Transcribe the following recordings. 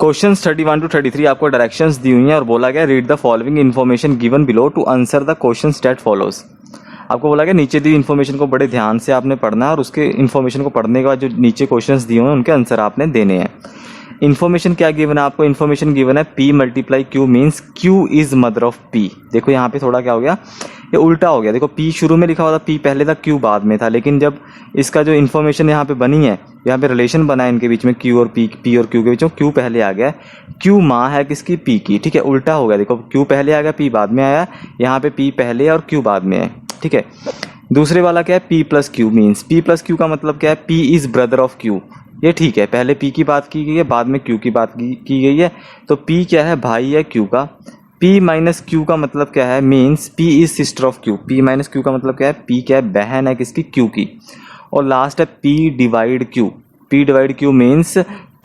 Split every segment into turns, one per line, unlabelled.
Question 31 to 33 आपको directions दी हुई हैं और बोला गया read the following information given below to answer the questions that follows. आपको बोला गया नीचे दी इन्फॉर्मेशन को बड़े ध्यान से आपने पढ़ना है और उसके इन्फॉर्मेशन को पढ़ने के बाद जो नीचे क्वेश्चंस दिए हुए हैं उनके आंसर आपने देने हैं। इन्फॉर्मेशन क्या गिवन है आपको? इन्फॉर्मेशन गिवन है P multiply Q means Q is mother of P। देखो यहाँ पे थोड़ा क्या हो गया, ये उल्टा हो गया। देखो P शुरू में लिखा हुआ था, P पहले था, Q बाद में था, लेकिन जब इसका जो इन्फॉर्मेशन यहाँ पे बनी है, यहाँ पे रिलेशन बना है इनके बीच में Q और P और Q के बीच में, Q पहले आ गया। Q माँ है किसकी? P की। ठीक है, उल्टा हो गया। देखो Q पहले आ गया, P बाद में आया, यहाँ पे P पहले और Q बाद में है। ठीक है, दूसरे वाला क्या है? P plus Q means, P plus Q का मतलब क्या है? P is brother of Q। ये ठीक है, पहले P की बात की गई है, बाद में Q की बात की गई है, तो P क्या है? भाई है Q का। P माइनस Q का मतलब क्या है? Means P is sister of Q। P minus Q का मतलब क्या है? P क्या है? बहन है किसकी? Q की। और लास्ट है P divide Q। P divide Q means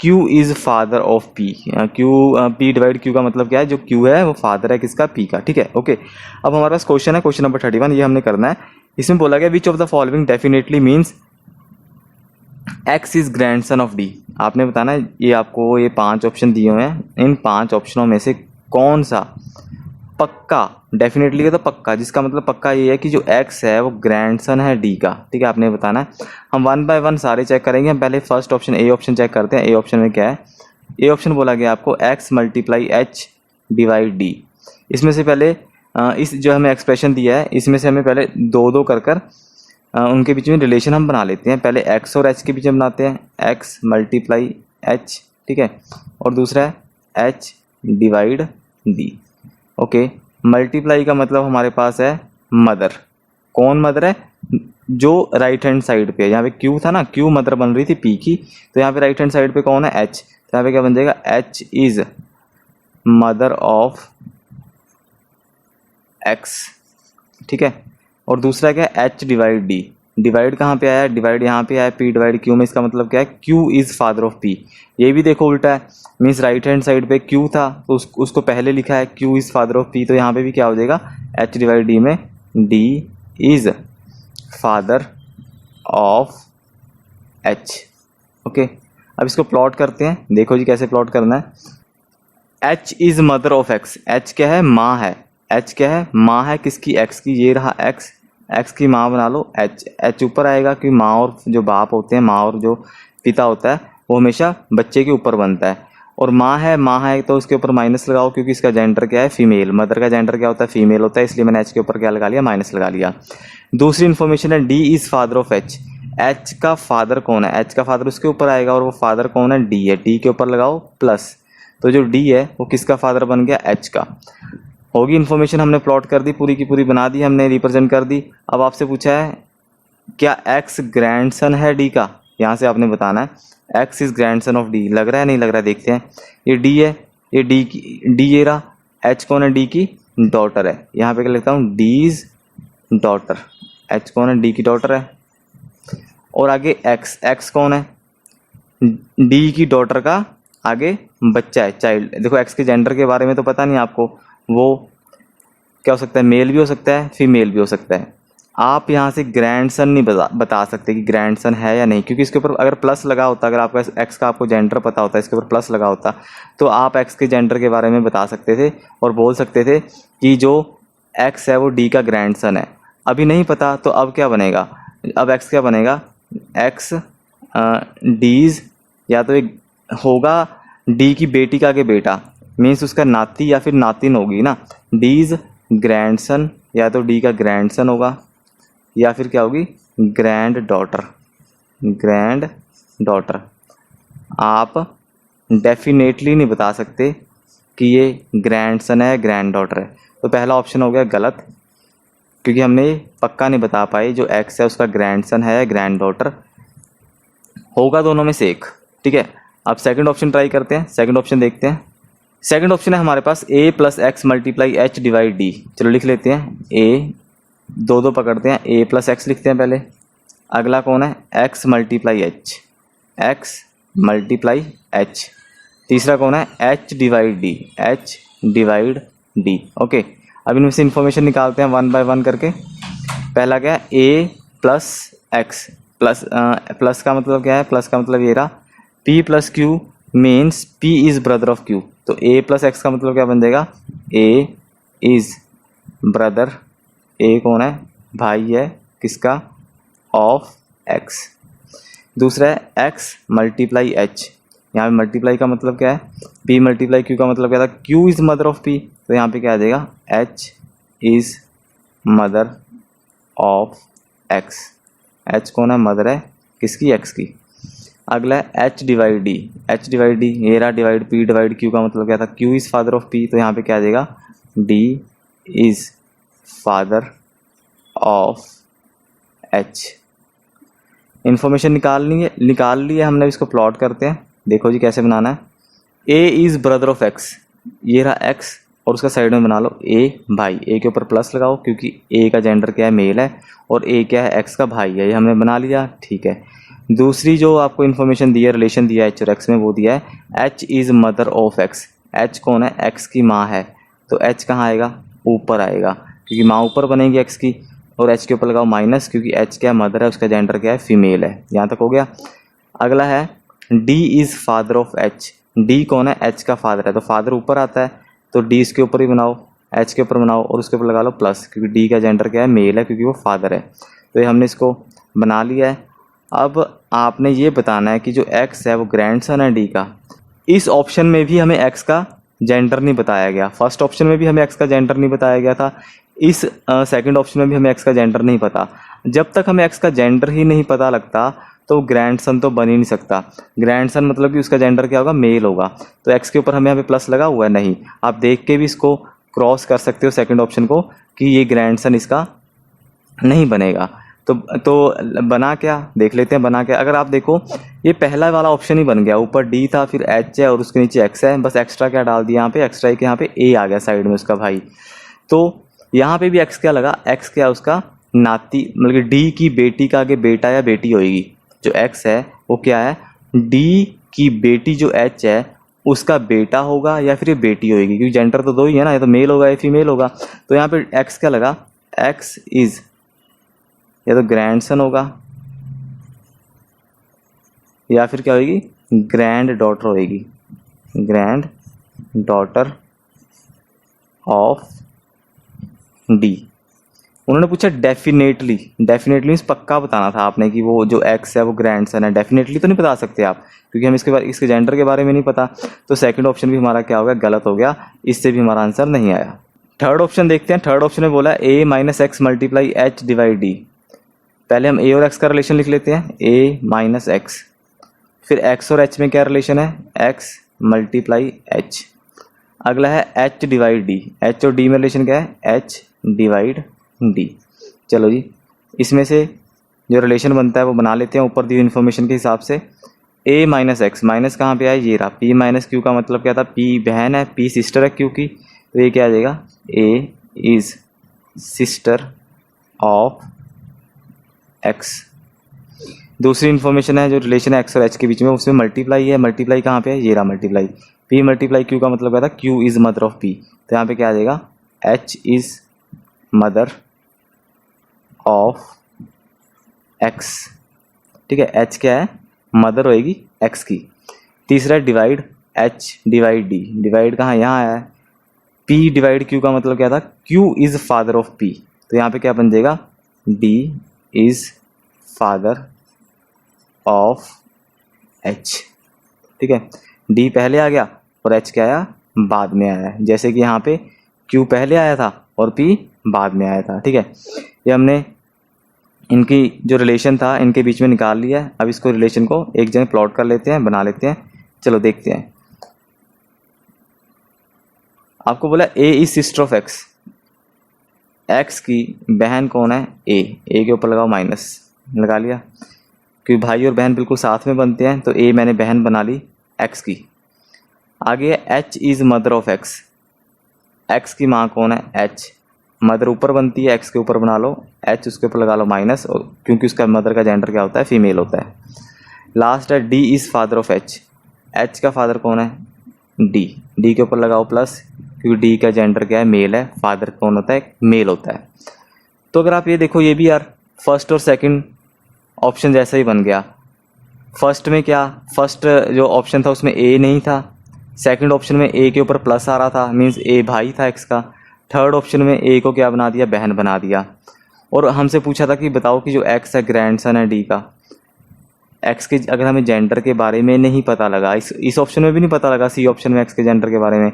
Q is father of P। P divide Q का मतलब क्या है? जो Q है वो फादर है किसका? P का। ठीक है, ओके। अब हमारे पास क्वेश्चन है, क्वेश्चन नंबर 31, ये हमने करना है। इसमें बोला गया which of the following definitely means X is grandson of D। आपने बताना है, ये आपको ये 5 ऑप्शन दिए हुए हैं, इन 5 ऑप्शनों में से कौन सा पक्का, डेफिनेटली तो पक्का, जिसका मतलब पक्का ये है कि जो X है वो ग्रैंडसन है D का। ठीक है, आपने बताना है। हम 1 बाय 1 सारे चेक करेंगे। हम पहले first option A option check करते हैं। A ऑप्शन में क्या है? A ऑप्शन बोला गया आपको X multiply H divide D। इसमें से पहले इस जो हमें एक्सप्रेशन दिया है, इसमें से हमें पहले दो दो कर उनके बीच में रिलेशन हम बना लेते हैं। पहले X और H के बीच में बनाते हैं, X मल्टीप्लाई H। ठीक है, और दूसरा है H divide D। Okay, multiply का मतलब हमारे पास है मदर। कौन मदर है? जो राइट हैंड साइड पे, यहाँ पे Q था ना, Q मदर बन रही थी P की, तो यहाँ पे राइट हैंड साइड पे कौन है? H। तो यहाँ पे क्या बन जाएगा? H is mother of X। ठीक है, और दूसरा क्या है? H divide D। डिवाइड कहाँ पे आया? डिवाइड यहाँ पे आया P डिवाइड Q में। इसका मतलब क्या है? Q is father of P। ये भी देखो उल्टा है, मीन्स राइट हैंड साइड पे Q था तो उसको पहले लिखा है Q is father of P, तो यहाँ पे भी क्या हो जाएगा? H डिवाइड D में D is father of H। Okay, अब इसको प्लॉट करते हैं। देखो जी कैसे प्लॉट करना है। H is mother of X। H क्या है? माँ है। H क्या है? माँ है किसकी? X की। ये रहा X, X की माँ बना लो H। H ऊपर आएगा कि माँ और जो बाप होते हैं, माँ और जो पिता होता है वो हमेशा बच्चे के ऊपर बनता है। और माँ है तो उसके ऊपर माइनस लगाओ, क्योंकि इसका जेंडर क्या है? फीमेल। मदर का जेंडर क्या होता है? फीमेल होता है, इसलिए मैंने H के ऊपर क्या लगा लिया? माइनस लगा लिया। दूसरी इन्फॉर्मेशन है D is father of H। H का फादर कौन है? H का फादर उसके ऊपर आएगा, और वो फादर कौन है? D है। D के ऊपर लगाओ प्लस, तो जो D है वो किसका फादर बन गया? H का। होगी इन्फॉर्मेशन, हमने प्लॉट कर दी, पूरी की पूरी बना दी, हमने रिप्रेजेंट कर दी। अब आपसे पूछा है क्या X ग्रैंडसन है D का? यहाँ से आपने बताना है X is grandson of D। लग रहा है नहीं लग रहा है? देखते हैं। ये D है, ये D ये रहा। H कौन है? D की डॉटर है। यहाँ पे क्या लिखता हूँ? D is daughter. H कौन है? D की डॉटर है। और आगे X कौन है? D की डॉटर का आगे बच्चा है, चाइल्ड। देखो X के जेंडर के बारे में तो पता नहीं आपको, वो क्या हो सकता है? मेल भी हो सकता है, फीमेल भी हो सकता है। आप यहाँ से ग्रैंडसन नहीं बता सकते कि ग्रैंडसन है या नहीं, क्योंकि इसके ऊपर अगर प्लस लगा होता, अगर आपका X का आपको जेंडर पता होता, इसके ऊपर प्लस लगा होता, तो आप X के जेंडर के बारे में बता सकते थे और बोल सकते थे कि जो X है वो D का ग्रैंडसन है। अभी नहीं पता, तो अब क्या बनेगा? अब X क्या बनेगा? X D's, या तो एक होगा D की बेटी का आगे बेटा, मीन्स उसका नाती या फिर नातिन होगी ना। D's ग्रैंडसन, या तो D का ग्रैंडसन होगा, या फिर क्या होगी? Grand daughter. Grand daughter. आप डेफिनेटली नहीं बता सकते कि ये ग्रैंडसन है, ग्रैंड डॉटर है। तो पहला ऑप्शन हो गया गलत, क्योंकि हमने पक्का नहीं बता पाए जो X है उसका ग्रैंडसन है या ग्रैंड डॉटर। होगा दोनों में से एक। ठीक है, अब सेकंड ऑप्शन ट्राई करते हैं। सेकंड ऑप्शन देखते हैं। सेकंड ऑप्शन है हमारे पास A plus X multiply H divide D। चलो लिख लेते हैं। A दो दो पकड़ते हैं, A प्लस X लिखते हैं पहले। अगला कौन है? X multiply H। X multiply H। तीसरा कौन है? H divide D। H divide D। Okay, अब इनमें से इंफॉर्मेशन निकालते हैं 1 बाय 1 करके। पहला क्या है? A plus X। प्लस का मतलब क्या है? प्लस का मतलब ये रहा P plus Q means P is brother of Q. तो ए प्लस एक्स का मतलब क्या बन जाएगा, ए इज़ ब्रदर, ए कौन है, भाई है किसका, ऑफ एक्स। दूसरा है एक्स मल्टीप्लाई एच, यहाँ पे मल्टीप्लाई का मतलब क्या है, पी मल्टीप्लाई क्यू का मतलब क्या था, Q is mother of P, तो यहाँ पे क्या आ जाएगा, H is mother of x. H कौन है, मदर है किसकी, एक्स की। अगला है H divide D, H divide D, ये रहा डिवाइड पी डिवाइड क्यू का मतलब क्या था, Q is father of P, तो यहाँ पे क्या आ जाएगा, D is father of H. Information निकाल ली है हमने, इसको प्लॉट करते हैं। देखो जी कैसे बनाना है, A is brother of x, ये रहा एक्स और उसका साइड में बना लो ए भाई, ए के ऊपर प्लस लगाओ क्योंकि ए का जेंडर क्या है, मेल है, और ए क्या है, एक्स का भाई है, ये हमने बना लिया, ठीक है। दूसरी जो आपको इन्फॉर्मेशन दी है, रिलेशन दिया है एच और एक्स में, वो दिया है H is mother of x. H कौन है, एक्स की माँ है, तो एच कहाँ आएगा, ऊपर आएगा क्योंकि माँ ऊपर बनेगी एक्स की, और एच के ऊपर लगाओ माइनस क्योंकि एच क्या मदर है, उसका जेंडर क्या है, फीमेल है। यहाँ तक हो गया। अगला है D is father of H, D कौन है, एच का फादर है, तो फादर ऊपर आता है, तो डी इसके ऊपर ही बनाओ, एच के ऊपर बनाओ और उसके ऊपर लगा लो प्लस क्योंकि डी का जेंडर क्या है, मेल है क्योंकि वो फादर है। तो ये हमने इसको बना लिया है। अब आपने ये बताना है कि जो एक्स है वो ग्रैंडसन है डी का। इस ऑप्शन में भी हमें एक्स का जेंडर नहीं बताया गया, फर्स्ट ऑप्शन में भी हमें एक्स का जेंडर नहीं बताया गया था, इस सेकंड ऑप्शन में भी हमें एक्स का जेंडर नहीं पता। जब तक हमें एक्स का जेंडर ही नहीं पता लगता तो ग्रैंडसन तो बन ही नहीं सकता। ग्रैंडसन मतलब कि उसका जेंडर क्या होगा, मेल होगा। तो एक्स के ऊपर हमें यहाँ पे प्लस लगा हुआ है, नहीं, आप देख के भी इसको क्रॉस कर सकते हो सेकंड ऑप्शन को कि ये ग्रैंडसन इसका नहीं बनेगा। तो बना क्या, देख लेते हैं बना क्या। अगर आप देखो ये पहला वाला ऑप्शन ही बन गया, ऊपर डी था फिर एच है और उसके नीचे एक्स है, बस एक्स्ट्रा क्या डाल दिया यहाँ पे, एक्स्ट्रा के यहाँ पे ए आ गया साइड में उसका भाई। तो यहाँ पे भी एक्स क्या लगा, एक्स क्या उसका नाती, मतलब कि डी की बेटी का आगे बेटा या बेटी होएगी। जो एक्स है वो क्या है, डी की बेटी जो एच है उसका बेटा होगा या फिर ये बेटी होएगी, क्योंकि जेंडर तो दो ही है ना, या तो मेल होगा या फीमेल होगा। तो यहाँ पे एक्स क्या लगा, एक्स इज या तो ग्रैंडसन होगा या फिर क्या होगी, ग्रैंड डॉटर होएगी, ग्रैंड डॉटर ऑफ डी। उन्होंने पूछा डेफिनेटली, डेफिनेटली मीन्स पक्का बताना था आपने कि वो जो एक्स है वो ग्रैंडसन है। डेफिनेटली तो नहीं बता सकते आप क्योंकि हम इसके जेंडर के बारे में नहीं पता। तो सेकंड ऑप्शन भी हमारा क्या हो गया, गलत हो गया, इससे भी हमारा आंसर नहीं आया। थर्ड ऑप्शन देखते हैं। थर्ड ऑप्शन में बोला A minus X multiply H divide D. पहले हम ए और एक्स का रिलेशन लिख लेते हैं, ए माइनस एक्स, फिर एक्स और एच में क्या रिलेशन है, एक्स मल्टीप्लाई एच। अगला है एच डिवाइड डी, एच और डी में रिलेशन क्या है, एच डिवाइड डी। चलो जी, इसमें से जो रिलेशन बनता है वो बना लेते हैं ऊपर दी इन्फॉर्मेशन के हिसाब से। ए माइनस एक्स, माइनस कहाँ पे आया, ये रहा, पी माइनस क्यू का मतलब क्या था, पी बहन है, पी सिस्टर है क्यू की, तो ये क्या आ जाएगा, ए इज सिस्टर ऑफ एक्स। दूसरी इन्फॉर्मेशन है जो रिलेशन है एक्स और एच के बीच में, उसमें मल्टीप्लाई है, मल्टीप्लाई कहाँ पे है, ये रहा मल्टीप्लाई, पी मल्टीप्लाई क्यू का मतलब क्या था, Q is mother of P, तो यहाँ पे क्या आ जाएगा, H is mother of x. ठीक है, एच क्या है, मदर होएगी एक्स की। तीसरा divide, H divide D, divide कहाँ, यहाँ आया है, पी डिवाइड क्यू का मतलब क्या था, Q is father of P, तो यहाँ पे क्या बन जाएगा, D is father of H. ठीक है, डी पहले आ गया और एच क्या आया, बाद में आया, जैसे कि यहाँ पे क्यू पहले आया था और पी बाद में आया था। ठीक है, ये हमने इनकी जो रिलेशन था इनके बीच में निकाल लिया है। अब इसको रिलेशन को एक जगह प्लॉट कर लेते हैं, बना लेते हैं। चलो देखते हैं। आपको बोला A is sister of X, X की बहन कौन है, ए के ऊपर लगाओ माइनस, लगा लिया क्योंकि भाई और बहन बिल्कुल साथ में बनते हैं, तो ए मैंने बहन बना ली एक्स की। आगे H is mother of X, X की माँ कौन है, एच, मदर ऊपर बनती है, एक्स के ऊपर बना लो एच, उसके ऊपर लगा लो माइनस, क्योंकि उसका मदर का जेंडर क्या होता है, फीमेल होता है। लास्ट है D is father of H, H का फादर कौन है, डी के ऊपर लगाओ प्लस, क्योंकि डी का जेंडर क्या है, मेल है, फादर कौन होता है, मेल होता है। तो अगर आप ये देखो, ये भी यार फर्स्ट और सेकंड ऑप्शन जैसा ही बन गया। फर्स्ट में क्या, फर्स्ट जो ऑप्शन था उसमें ए नहीं था, सेकंड ऑप्शन में ए के ऊपर प्लस आ रहा था, मीन्स ए भाई था एक्स का, थर्ड ऑप्शन में ए को क्या बना दिया, बहन बना दिया। और हमसे पूछा था कि बताओ कि जो एक्स है ग्रैंडसन है डी का, एक्स के अगर हमें जेंडर के बारे में नहीं पता लगा, इस ऑप्शन में भी नहीं पता लगा, सी ऑप्शन में एक्स के जेंडर के बारे में,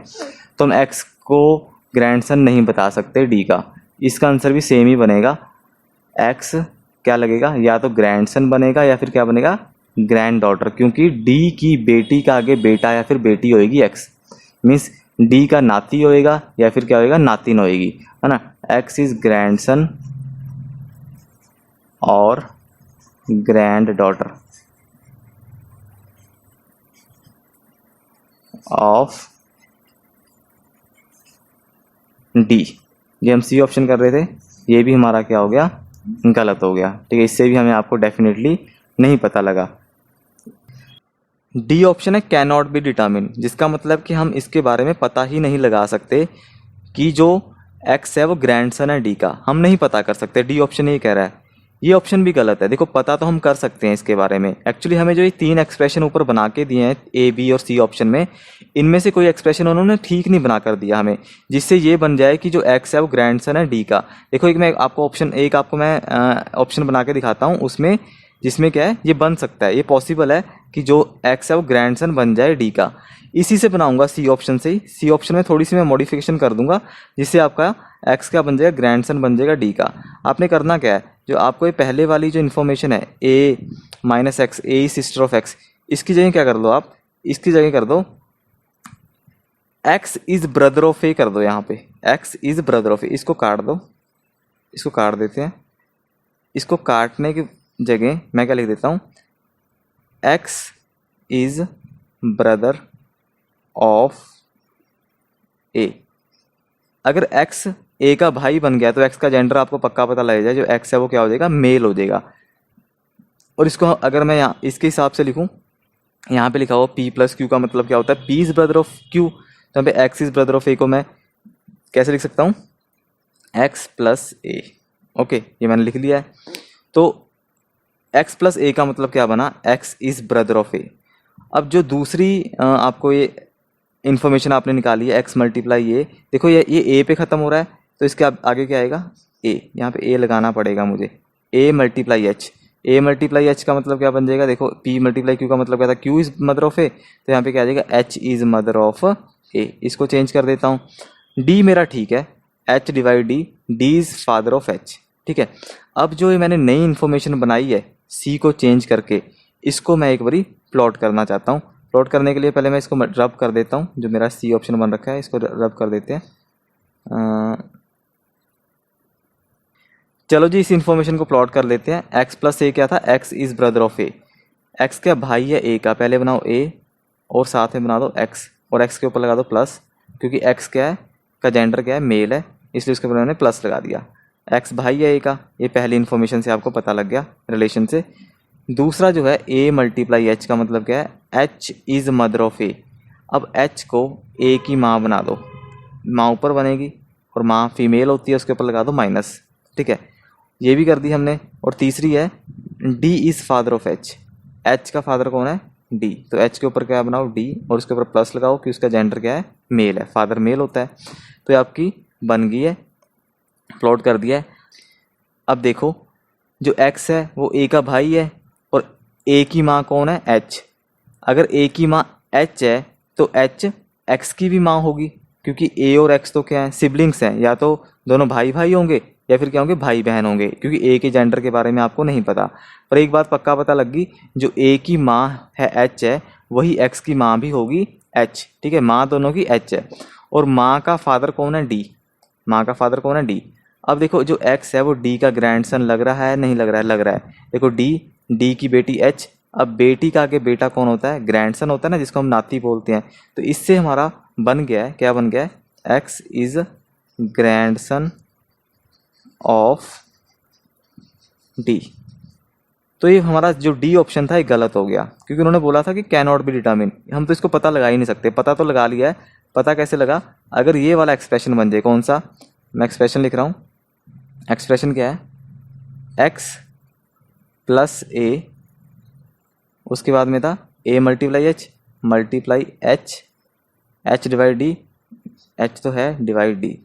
तो हम एक्स को ग्रैंडसन नहीं बता सकते डी का। इसका आंसर भी सेम ही बनेगा, एक्स क्या लगेगा, या तो ग्रैंडसन बनेगा या फिर क्या बनेगा, ग्रैंड डॉटर, क्योंकि डी की बेटी का आगे बेटा या फिर बेटी होएगी एक्स, मीन्स डी का नाती होएगा या फिर क्या होएगा, नातिन होएगी, है ना। एक्स इज ग्रैंडसन और ग्रैंड डॉटर ऑफ डी। ये हम सी ऑप्शन कर रहे थे, ये भी हमारा क्या हो गया, गलत हो गया, ठीक है। इससे भी हमें आपको डेफिनेटली नहीं पता लगा। डी ऑप्शन है कैन नॉट बी डिटर्मिन, जिसका मतलब कि हम इसके बारे में पता ही नहीं लगा सकते कि जो एक्स है वो ग्रैंडसन है डी का, हम नहीं पता कर सकते, डी ऑप्शन ये कह रहा है। ये ऑप्शन भी गलत है, देखो पता तो हम कर सकते हैं इसके बारे में। एक्चुअली हमें जो ये तीन एक्सप्रेशन ऊपर बना के दिए हैं ए बी और सी ऑप्शन में, इनमें से कोई एक्सप्रेशन उन्होंने ठीक नहीं बना कर दिया हमें, जिससे ये बन जाए कि जो एक्स है वो ग्रैंडसन है डी का। देखो एक मैं आपको ऑप्शन बना के दिखाता हूँ उसमें, जिसमें क्या है ये बन सकता है, ये पॉसिबल है कि जो एक्स है वो ग्रैंडसन बन जाए डी का। इसी से बनाऊंगा सी ऑप्शन से ही, सी ऑप्शन में थोड़ी सी मैं मॉडिफिकेशन कर दूंगा, जिससे आपका एक्स क्या बन जाएगा, ग्रैंडसन बन जाएगा डी का। आपने करना क्या है, जो आपको ये पहले वाली जो इन्फॉर्मेशन है A minus X, A sister of X, इसकी जगह क्या कर दो आप, इसकी जगह कर दो एक्स इज ब्रदर ऑफ ए कर दो, यहाँ पे एक्स इज ब्रदर ऑफ ए, इसको काट दो, इसको काट देते हैं। इसको काटने की जगह मैं क्या लिख देता हूँ, एक्स इज ब्रदर ऑफ ए। अगर एक्स ए का भाई बन गया तो एक्स का जेंडर आपको पक्का पता लग जाए, जो एक्स है वो क्या हो जाएगा, मेल हो जाएगा। और इसको अगर मैं यहाँ इसके हिसाब से लिखूँ, यहाँ पे लिखा हुआ पी प्लस क्यू का मतलब क्या होता है, P is brother of Q, तो यहाँ पे एक्स इज ब्रदर ऑफ ए को मैं कैसे लिख सकता हूँ, एक्स प्लस ए। ओके, ये मैंने लिख लिया है। तो एक्स प्लस ए का मतलब क्या बना, एक्स इज ब्रदर ऑफ ए। अब जो दूसरी आपको ये इन्फॉर्मेशन आपने निकाली है, एक्स मल्टीप्लाई ये, देखो ये ए पे ख़त्म हो रहा है, तो इसके आगे क्या आएगा, ए, यहाँ पे ए लगाना पड़ेगा मुझे, ए मल्टीप्लाई एच। ए मल्टीप्लाई एच का मतलब क्या बन जाएगा, देखो पी मल्टीप्लाई क्यू का मतलब क्या था, क्यू इज मदर ऑफ ए, तो यहाँ पे क्या आ जाएगा, एच इज मदर ऑफ ए। इसको चेंज कर देता हूँ। डी मेरा ठीक है, H divide D, D is father of H, ठीक है। अब जो ये मैंने नई इन्फॉर्मेशन बनाई है सी को चेंज करके, इसको मैं एक बारी प्लॉट करना चाहता हूँ। प्लॉट करने के लिए पहले मैं इसको रब कर देता हूँ, जो मेरा सी ऑप्शन बन रखा है इसको रब कर देते हैं। चलो जी, इस इन्फॉर्मेशन को प्लॉट कर लेते हैं। एक्स प्लस ए क्या था, x is brother of A, x क्या भाई है ए का, पहले बनाओ ए और साथ में बना दो एक्स, और एक्स के ऊपर लगा दो प्लस, क्योंकि एक्स क्या है का जेंडर क्या है, मेल है, इसलिए उसके ऊपर मैंने प्लस लगा दिया। एक्स भाई है ए का, ये पहली इन्फॉर्मेशन से आपको पता लग गया रिलेशन से। दूसरा जो है ए मल्टीप्लाई एच का मतलब क्या है, एच इज़ मदर ऑफ ए। अब एच को ए की माँ बना दो, माँ ऊपर बनेगी और माँ फीमेल होती है, उसके ऊपर लगा दो माइनस, ठीक है, ये भी कर दी हमने। और तीसरी है D is father of H, H का फादर कौन है, डी, तो एच के ऊपर क्या बनाओ, डी, और उसके ऊपर प्लस लगाओ कि उसका जेंडर क्या है, मेल है, फादर मेल होता है। तो ये आपकी बन गई है, प्लॉट कर दिया है। अब देखो जो एक्स है वो ए का भाई है और ए की माँ कौन है, एच। अगर ए की माँ एच है तो एच एक्स की भी माँ होगी, क्योंकि ए और एक्स तो क्या है, सिबलिंग्स हैं, या तो दोनों भाई भाई होंगे या फिर क्या होंगे, भाई बहन होंगे, क्योंकि ए के जेंडर के बारे में आपको नहीं पता। पर एक बात पक्का पता लग गई, जो ए की माँ है एच है, वही एक्स की माँ भी होगी एच, ठीक है, माँ दोनों की एच है। और माँ का फादर कौन है, डी, माँ का फादर कौन है, डी। अब देखो जो एक्स है वो डी का ग्रैंडसन लग रहा है, नहीं लग रहा है, लग रहा है। देखो डी की बेटी एच, अब बेटी का आगे बेटा कौन होता है, ग्रैंडसन होता है ना, जिसको हम नाती बोलते हैं। तो इससे हमारा बन गया है, क्या बन गया है, x is grandson of D. तो ये हमारा जो डी ऑप्शन था ये गलत हो गया, क्योंकि उन्होंने बोला था कि कैन नॉट बी डिटर्मिन, हम तो इसको पता लगा ही नहीं सकते। पता तो लगा लिया है, पता कैसे लगा, अगर ये वाला एक्सप्रेशन बन जाए, कौन सा, मैं एक्सप्रेशन लिख रहा हूँ, एक्सप्रेशन क्या है, एक्स प्लस ए उसके बाद में था A multiply H divide D, H तो है डिवाइड डी।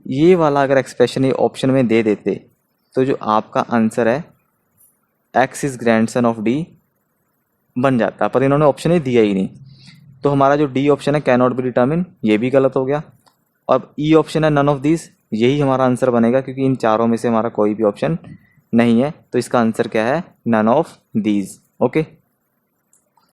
ये वाला अगर एक्सप्रेशन ये ऑप्शन में दे देते तो जो आपका आंसर है x is grandson of D बन जाता, पर इन्होंने ऑप्शन ही दिया ही नहीं। तो हमारा जो डी ऑप्शन है कैन नॉट बी डिटर्मिन, ये भी गलत हो गया। अब ई ऑप्शन है नन ऑफ दिस, यही हमारा आंसर बनेगा क्योंकि इन चारों में से हमारा कोई भी ऑप्शन नहीं है। तो इसका आंसर क्या है, नन ऑफ दीज। ओके।